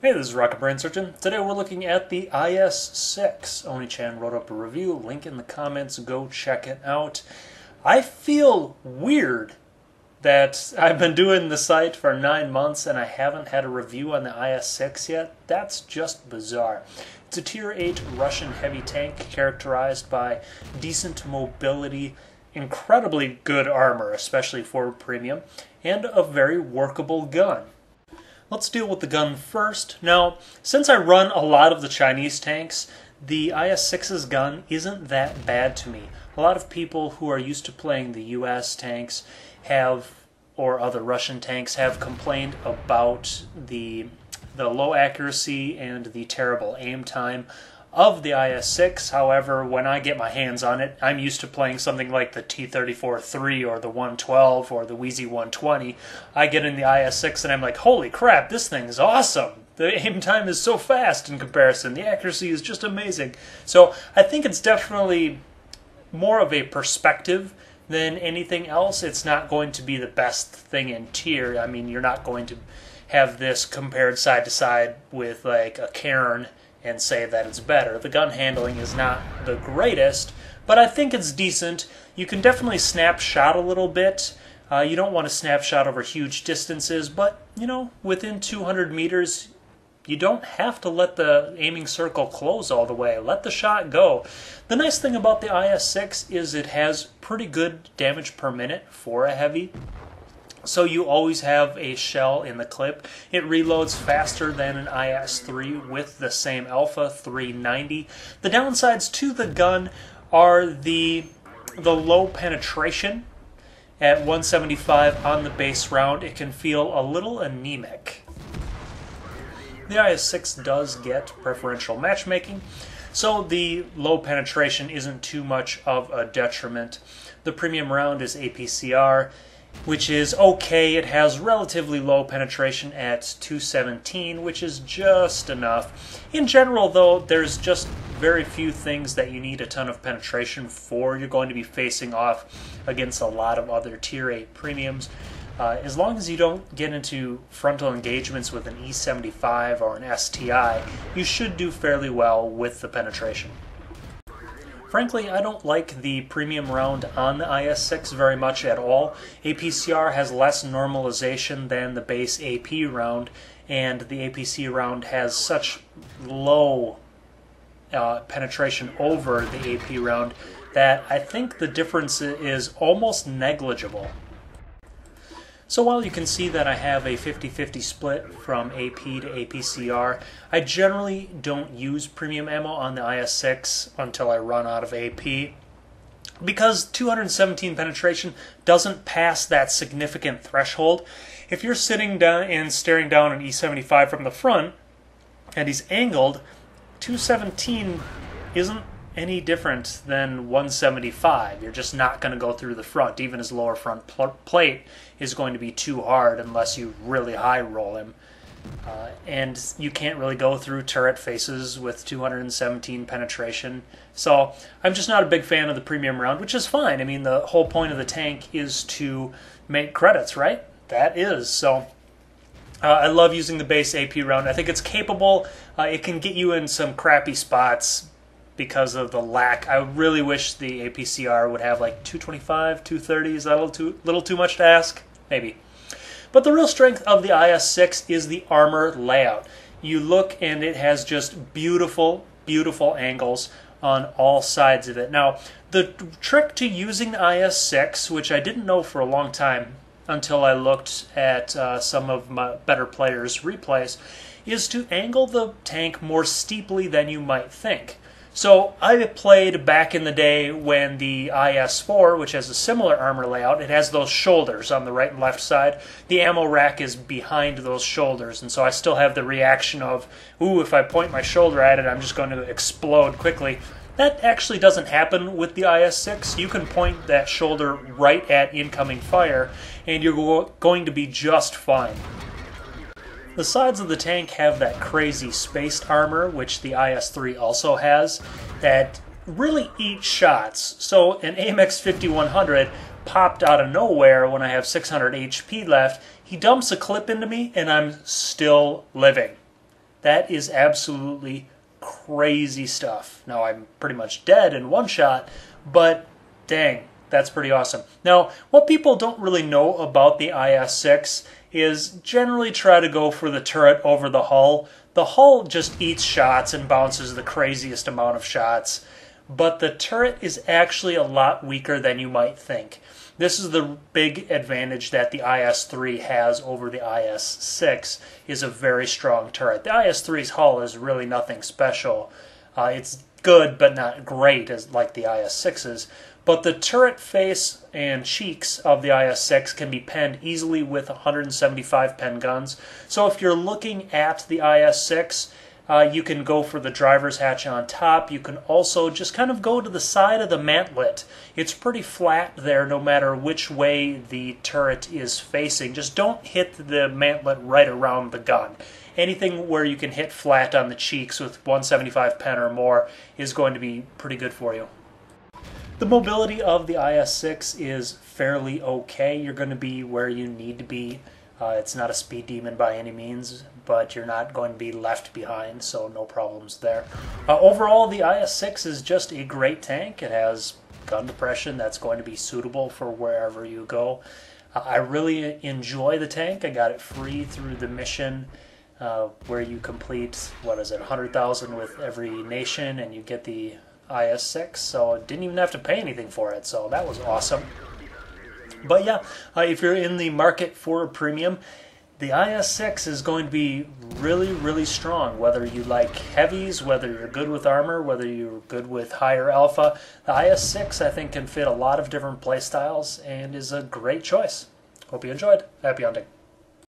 Hey, this is Rocket Brain Surgeon. Today we're looking at the IS-6. Oni-chan wrote up a review, link in the comments, go check it out. I feel weird that I've been doing the site for 9 months and I haven't had a review on the IS-6 yet. That's just bizarre. It's a Tier 8 Russian heavy tank characterized by decent mobility, incredibly good armor, especially for premium, and a very workable gun. Let's deal with the gun first. Now, since I run a lot of the Chinese tanks, the IS-6's gun isn't that bad to me. A lot of people who are used to playing the US tanks or other Russian tanks, have complained about the low accuracy and the terrible aim time of the IS-6. However, when I get my hands on it, I'm used to playing something like the T-34-3 or the 112 or the Wheezy 120. I get in the IS-6 and I'm like, holy crap, this thing is awesome. The aim time is so fast in comparison. The accuracy is just amazing. So I think it's definitely more of a perspective than anything else. It's not going to be the best thing in tier. I mean, you're not going to have this compared side to side with like a Cairn and say that it's better. The gun handling is not the greatest, but I think it's decent. You can definitely snapshot a little bit. You don't want to snapshot over huge distances, but, you know, within 200 meters, you don't have to let the aiming circle close all the way. Let the shot go. The nice thing about the IS-6 is it has pretty good damage per minute for a heavy. So you always have a shell in the clip. It reloads faster than an IS-3 with the same alpha, 390. The downsides to the gun are the low penetration. At 175 on the base round, it can feel a little anemic. The IS-6 does get preferential matchmaking, so the low penetration isn't too much of a detriment. The premium round is APCR, which is okay. It has relatively low penetration at 217, which is just enough. In general, though, there's just very few things that you need a ton of penetration for. You're going to be facing off against a lot of other Tier 8 premiums. As long as you don't get into frontal engagements with an E-75 or an STI, you should do fairly well with the penetration. Frankly, I don't like the premium round on the IS-6 very much at all. APCR has less normalization than the base AP round, and the APC round has such low penetration over the AP round that I think the difference is almost negligible. So while you can see that I have a 50-50 split from AP to APCR, I generally don't use premium ammo on the IS-6 until I run out of AP, because 217 penetration doesn't pass that significant threshold. If you're sitting down and staring down an E-75 from the front, and he's angled, 217 isn't any different than 175. You're just not going to go through the front. Even his lower front plate is going to be too hard unless you really high roll him. And you can't really go through turret faces with 217 penetration. So I'm just not a big fan of the premium round, which is fine. I mean, the whole point of the tank is to make credits, right? That is. So I love using the base AP round. I think it's capable. It can get you in some crappy spots because of the lack. I really wish the APCR would have like 225, 230. Is that a little too much to ask? Maybe. But the real strength of the IS-6 is the armor layout. You look and it has just beautiful, beautiful angles on all sides of it. Now, the trick to using the IS-6, which I didn't know for a long time until I looked at some of my better players' replays, is to angle the tank more steeply than you might think. So I played back in the day when the IS-4, which has a similar armor layout, it has those shoulders on the right and left side. The ammo rack is behind those shoulders, and so I still have the reaction of, ooh, if I point my shoulder at it, I'm just going to explode quickly. That actually doesn't happen with the IS-6. You can point that shoulder right at incoming fire, and you're going to be just fine. The sides of the tank have that crazy spaced armor, which the IS-3 also has, that really eat shots. So an AMX 5100 popped out of nowhere when I have 600 HP left. He dumps a clip into me, and I'm still living. that is absolutely crazy stuff. Now, I'm pretty much dead in one shot, but dang, that's pretty awesome. Now, what people don't really know about the IS-6 is generally try to go for the turret over the hull. The hull just eats shots and bounces the craziest amount of shots, but the turret is actually a lot weaker than you might think. This is the big advantage that the IS-3 has over the IS-6, is a very strong turret. The IS-3's hull is really nothing special. It's good, but not great as like the IS-6's. But the turret face and cheeks of the IS-6 can be penned easily with 175 pen guns. So if you're looking at the IS-6, you can go for the driver's hatch on top. You can also just kind of go to the side of the mantlet. It's pretty flat there no matter which way the turret is facing. Just don't hit the mantlet right around the gun. Anything where you can hit flat on the cheeks with 175 pen or more is going to be pretty good for you. The mobility of the IS-6 is fairly okay. You're going to be where you need to be. It's not a speed demon by any means, but you're not going to be left behind, so no problems there. Overall, the IS-6 is just a great tank. It has gun depression that's going to be suitable for wherever you go. I really enjoy the tank. I got it free through the mission where you complete, 100,000 with every nation, and you get the IS-6, so I didn't even have to pay anything for it, so that was awesome. But yeah, if you're in the market for a premium, the IS-6 is going to be really, really strong. Whether you like heavies, whether you're good with armor, whether you're good with higher alpha, the IS-6 I think can fit a lot of different playstyles and is a great choice. Hope you enjoyed. Happy hunting.